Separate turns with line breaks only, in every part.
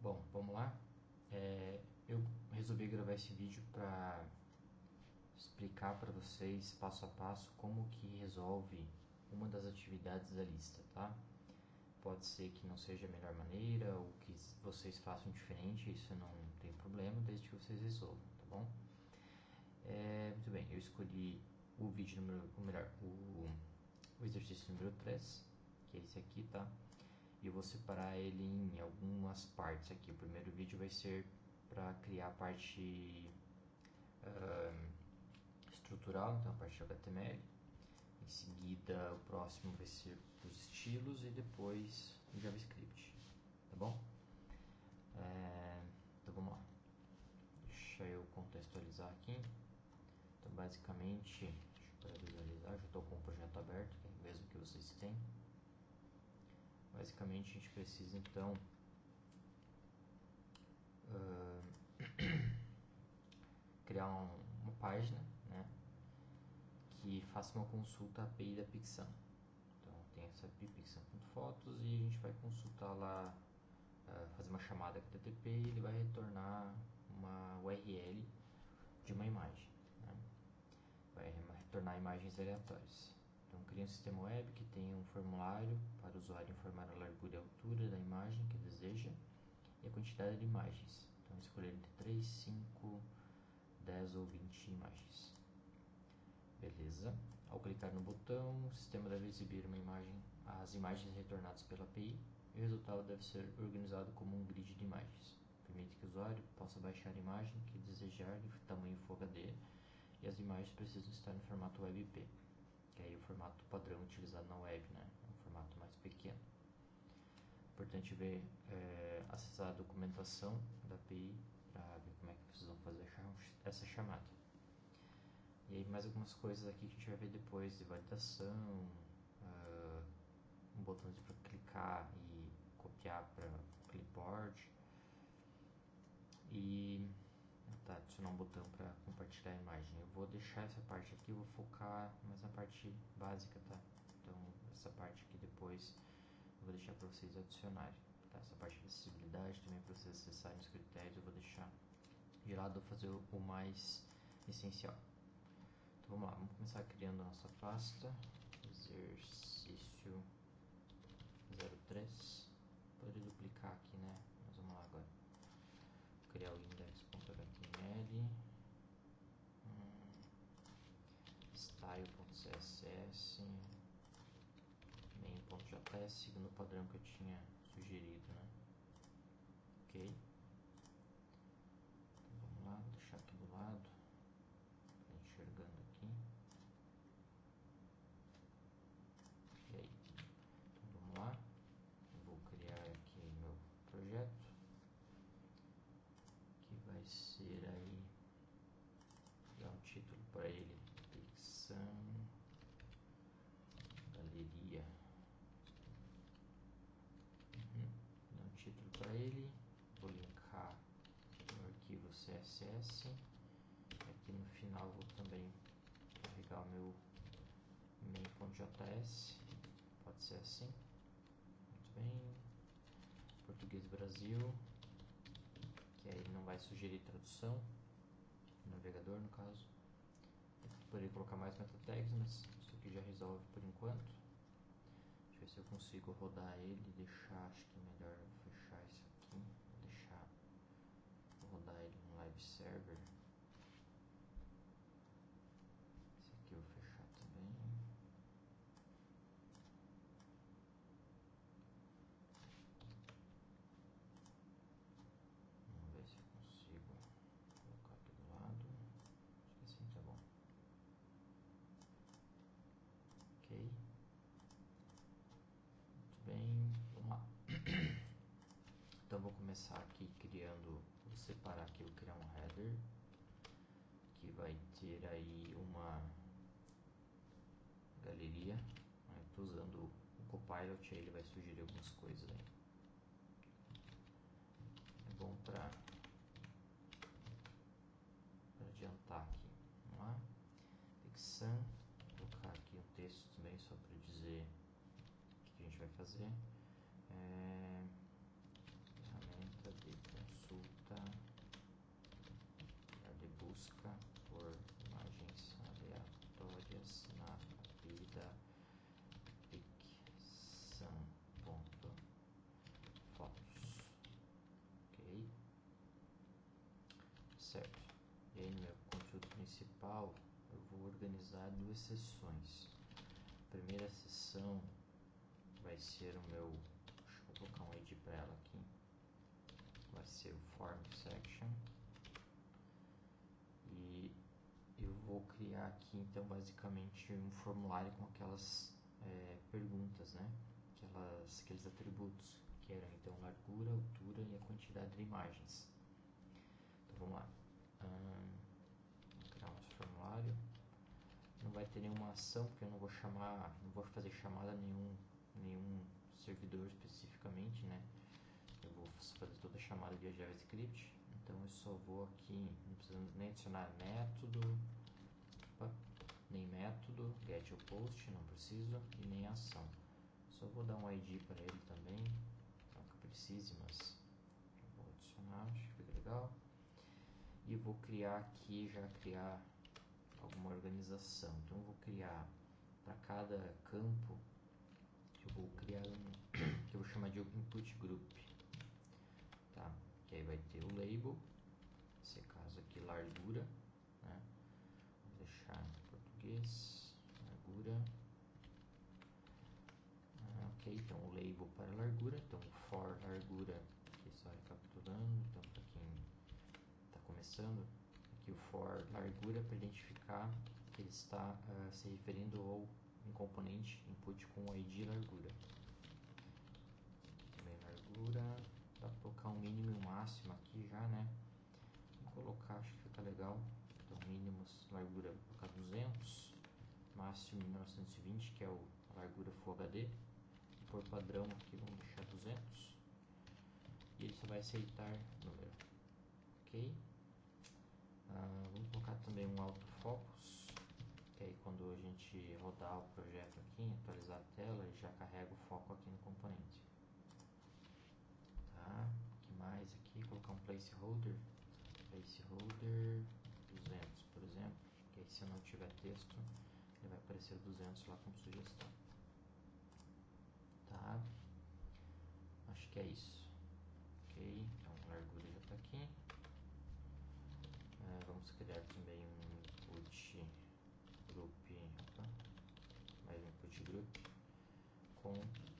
Bom, vamos lá. Eu resolvi gravar esse vídeo para explicar para vocês passo a passo como que resolve uma das atividades da lista, tá? Pode ser que não seja a melhor maneira ou que vocês façam diferente, isso não tem problema, desde que vocês resolvam, tá bom? Muito bem, eu escolhi o vídeo o exercício número 3, que é esse aqui, tá? E eu vou separar ele em algumas partes aqui. O primeiro vídeo vai ser para criar a parte estrutural, então a parte de HTML. Em seguida, o próximo vai ser os estilos e depois o JavaScript, tá bom? Então vamos lá. Deixa eu contextualizar aqui. Então basicamente, deixa eu visualizar, já estou com o projeto aberto, que é o mesmo que vocês têm. Basicamente a gente precisa então criar uma página, né, que faça uma consulta à API da Pixam. Então tem essa API Pixam.fotos e a gente vai consultar lá, fazer uma chamada HTTP e ele vai retornar uma URL de uma imagem, né? Vai retornar imagens aleatórias. Então cria um sistema web que tenha um formulário para o usuário informar a largura e a altura da imagem que deseja e a quantidade de imagens. Então escolher entre 3, 5, 10 ou 20 imagens. Beleza. Ao clicar no botão, o sistema deve exibir as imagens retornadas pela API e o resultado deve ser organizado como um grid de imagens. Permite que o usuário possa baixar a imagem que desejar em tamanho Full HD e as imagens precisam estar no formato WebP, que é o formato padrão utilizado na web, né? É um formato mais pequeno. Importante acessar a documentação da API para ver como é que vocês vão fazer essa chamada. E aí mais algumas coisas aqui que a gente vai ver depois de validação, um botãozinho para clicar e copiar para o clipboard e adicionar um botão para compartilhar a imagem. Eu vou deixar essa parte aqui, eu vou focar mais na parte básica, tá? Então essa parte aqui depois eu vou deixar para vocês adicionarem, tá? Essa parte de acessibilidade também para vocês acessarem os critérios eu vou deixar de lado, vou fazer o mais essencial. Então vamos lá, vamos começar criando a nossa pasta, exercício 03, poderia duplicar aqui, né? Mas vamos lá agora. Vou criar o index.html, style.css, main.js, seguindo o padrão que eu tinha sugerido, né? Ok. Então vamos lá, vou deixar aqui do lado, enxergando aqui. Ok. Então vamos lá. Eu vou criar aqui meu projeto, que vai ser aí, dar um título para ele, Pixam Galeria. Dar um título para ele, vou linkar no arquivo CSS. Aqui no final vou também carregar o meu main.js, pode ser assim. Muito bem. Português Brasil, que aí não vai sugerir tradução, navegador no caso. Eu poderia colocar mais meta tags, mas isso aqui já resolve por enquanto. Deixa eu ver se eu consigo rodar ele e deixar, acho que é melhor eu fechar isso aqui, vou rodar ele no live server. Esse aqui eu vou fechar também. Vamos ver se eu consigo colocar aqui do lado. Acho que assim tá bom. Ok. Muito bem, vamos lá. Então vou começar aqui vou separar aqui, vou criar um header que vai ter aí uma galeria. Estou usando o Copilot, aí ele vai sugerir algumas coisas aí. É bom para adiantar aqui. Vamos lá. Pixam, vou colocar aqui um texto também só para dizer o que a gente vai fazer. Ferramenta de consulta de busca por imagens aleatórias na API da pixam.fotos. Ok? Certo. E aí no meu conteúdo principal eu vou organizar duas seções. A primeira seção vai ser o meu, deixa eu colocar um ID para ela aqui, vai ser o Form Section, e eu vou criar aqui então basicamente um formulário com aquelas perguntas, né? Aqueles atributos que eram então largura, altura e a quantidade de imagens. Então vamos lá, vou criar um formulário. Não vai ter nenhuma ação porque eu não vou fazer chamada a nenhum servidor especificamente, né? Eu vou fazer toda a chamada via JavaScript, então eu só vou aqui, não precisa nem adicionar nem método, getPost, não preciso, e nem ação. Só vou dar um ID para ele também, não que eu precise, mas eu vou adicionar, acho que fica legal. E eu vou criar alguma organização. Então eu vou criar para cada campo, eu vou criar que eu vou chamar de input group, tá? Que aí vai ter o label, nesse caso aqui largura, né? Vou deixar em português, largura. Ok, então o label para largura, então for largura, aqui só recapitulando, então para quem está começando, aqui o for largura para identificar que ele está se referindo ao um componente input com o ID largura. Aqui também largura, dá para colocar um mínimo e um máximo aqui já, né? Vou colocar, acho que fica legal. Então mínimos, largura, vou colocar 200, máximo 1920, que é a largura Full HD. E por padrão aqui vamos deixar 200. E ele só vai aceitar número. Ok? Vamos colocar também um autofocus, que aí quando a gente rodar o projeto aqui, atualizar a tela, ele já carrega o foco aqui no componente. Tá? O que mais aqui? Colocar um placeholder 200, por exemplo, que aí se eu não tiver texto, ele vai aparecer 200 lá como sugestão. Tá? Acho que é isso. Ok, então a largura já está aqui. Vamos criar também um input group, mais um input group com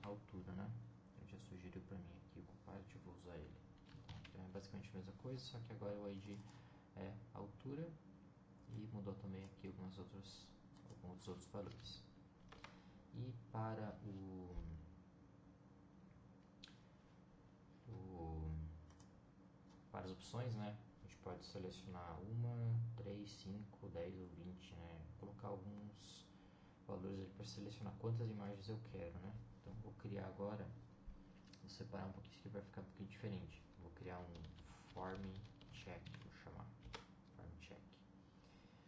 altura, né? Ele já sugeriu para mim aqui o Copilot, eu vou usar ele. Então é basicamente a mesma coisa, só que agora o ID é altura e mudou também aqui alguns outros valores. E para para as opções, né? A gente pode selecionar 1, 3, 5, 10 ou 20, né? Vou colocar alguns valores ali para selecionar quantas imagens eu quero, né? Então vou criar agora, vou separar um pouquinho, isso aqui vai ficar um pouquinho diferente. Vou criar um form check, vou chamar form check.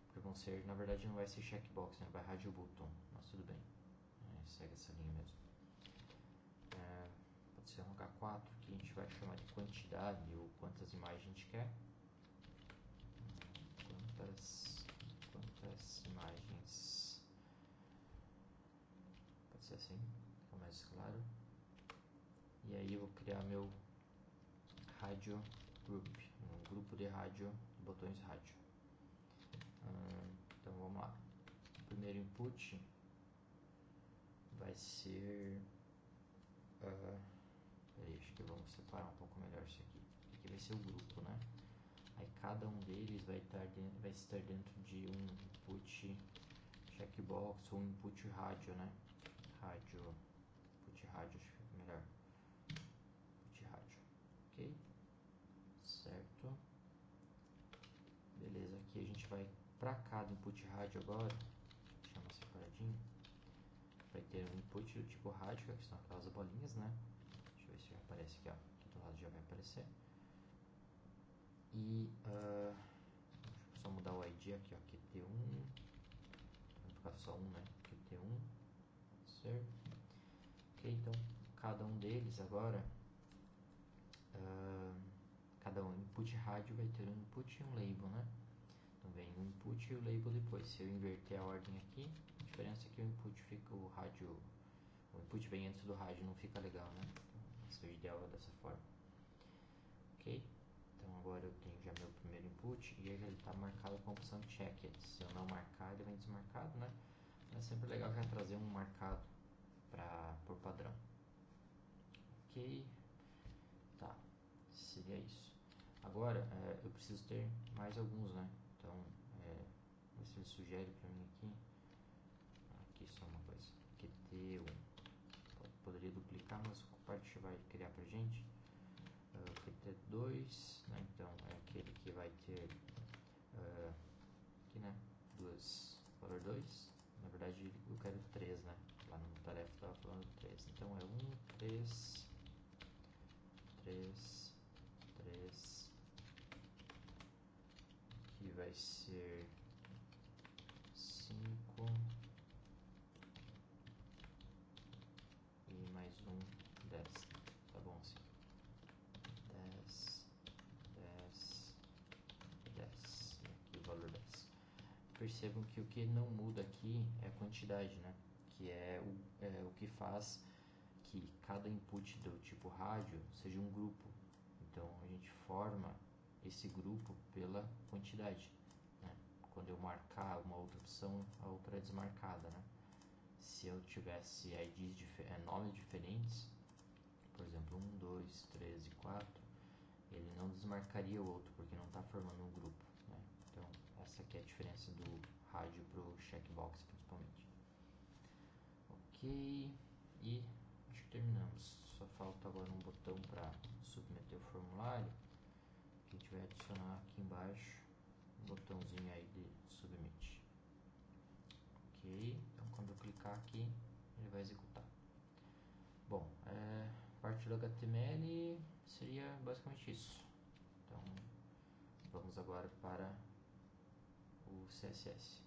Porque vão ser, na verdade não vai ser checkbox, né? Vai radio button, mas tudo bem. Segue essa linha mesmo. Pode ser um H4 que a gente vai chamar de quantidade ou quantas imagens a gente quer. Quantas imagens, pode ser assim, fica mais claro. E aí eu vou criar meu radio group, um grupo de rádio, de botões rádio. Então vamos lá. O primeiro input vai ser peraí, acho que vamos separar um pouco melhor isso aqui. Aqui vai ser o grupo, né? Aí cada um deles vai estar dentro de um input checkbox ou um input rádio, né? Input rádio, acho que fica melhor. Input rádio, ok? Certo. Beleza, aqui a gente vai para cada input rádio agora, chama separadinho. Vai ter um input do tipo rádio, que são aquelas bolinhas, né? Deixa eu ver se já aparece aqui, ó. Aqui do lado já vai aparecer. E deixa eu só mudar o ID aqui, ó. QT1. Vai ficar só um, né? QT1. Pode ser. Ok, então cada um deles agora. Cada um input rádio vai ter um input e um label, né? Então vem o input e o label depois. Se eu inverter a ordem aqui, a diferença é que o input fica o rádio, o input vem antes do rádio, não fica legal, né? Então, esse é o ideal dessa forma. Ok? Então agora eu tenho já meu primeiro input e ele está marcado com a opção checked. Se eu não marcar, ele vem desmarcado, né? É sempre legal já trazer um marcado por padrão. Ok, tá, seria isso. Agora eu preciso ter mais alguns, né? Então, vamos ver se ele sugere para mim aqui só uma coisa, QT1, poderia duplicar, mas o Copilot vai criar pra gente. QT2, né? Então é aquele que vai ter aqui, né? Valor 2. Na verdade eu quero 3, né? Lá no tarefa estava falando 3. Então é 1, 3, 3, 3. Aqui vai ser 5 e mais um 10. Tá bom assim. 10, 10, 10. E aqui o valor 10. Percebam que o que não muda aqui é a quantidade, né? Que é o que faz que cada input do tipo rádio seja um grupo. Então a gente forma esse grupo pela quantidade, né? Quando eu marcar uma outra opção, a outra é desmarcada, né? Se eu tivesse nomes diferentes, por exemplo 1, 2, 3 e 4, ele não desmarcaria o outro porque não está formando um grupo, né? Então essa aqui é a diferença do rádio para o checkbox principalmente. Ok, e acho que terminamos. Só falta agora um botão para submeter o formulário, que a gente vai adicionar aqui embaixo um botãozinho aí de submit. Ok, então quando eu clicar aqui ele vai executar. Bom, parte do HTML seria basicamente isso. Então vamos agora para o CSS.